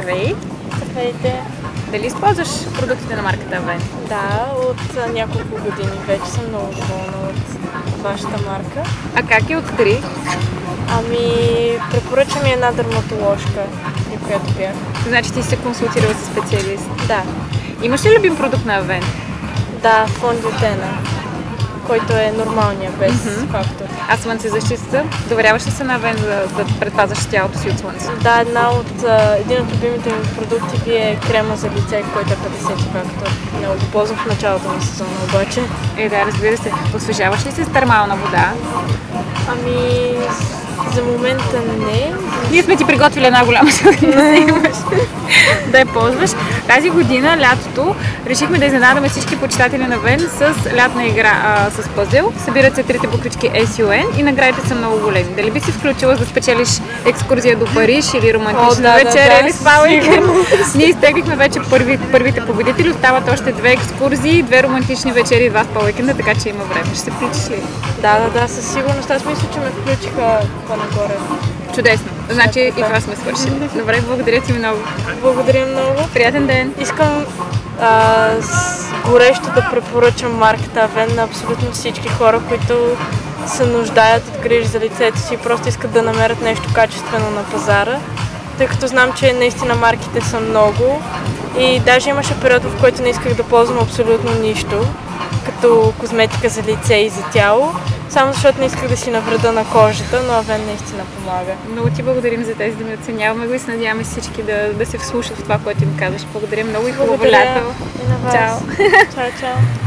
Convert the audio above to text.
Здравей! Здравейте! Дали използваш продуктите на марката Авен? Да, от няколко години вече съм много доволна от вашата марка. А как е откри? Препоръча ми една дерматоложка, при която бях. Значи ти се консултирала с специалист. Да. Имаш ли любим продукт на Авен? Да, фондиотена, който е нормалния, без фактор. А слънцезащитата? Доверяваш ли се на Авен да предпазваш тялото си от слънце? Да, един от любимите ми продукти е крема за лице, който е 50 фактор. Много го ползвам в началото на сезона обаче. Да, разбира се. Освежаваш ли се с термална вода? За момента не. Ние сме ти приготвили една голяма да я ползваш. Тази година, лятото, решихме да изненадаме всички почитатели на Авен с лятна игра с пъзел. Събират се трите буквички SUN и наградите са много големи. Дали би си включила да спечелиш екскурзия до Париж или романтична вечеря или спа уикенд? Ние изтеглихме вече първите победители. Остават още 2 екскурзии, 2 романтични вечери и 2 спа уикенда, така че има време. Ще се включиш ли? Да, със сигурност. Аз мисля, че ме включиха по-нагоре. Чудесно. Значи и това сме свършили. Добре, благодаря ти много. Благодаря много. Приятен ден. Искам горещо да препоръчам марката Авен на абсолютно всички хора, които се нуждаят от грижи за лицето си и просто искат да намерят нещо качествено на пазара, тъй като знам, че наистина марките са много и даже имаше период, в който не исках да ползвам абсолютно нищо, като козметика за лице и за тяло, само защото не исках да си навреда на кожата, но Авен наистина помага. Много ти благодарим за тези, да ми оценяваме го и се надяваме всички да се вслушат в това, което им казваш. Благодаря много и хубаво лято. И на вас. Чао! Чао!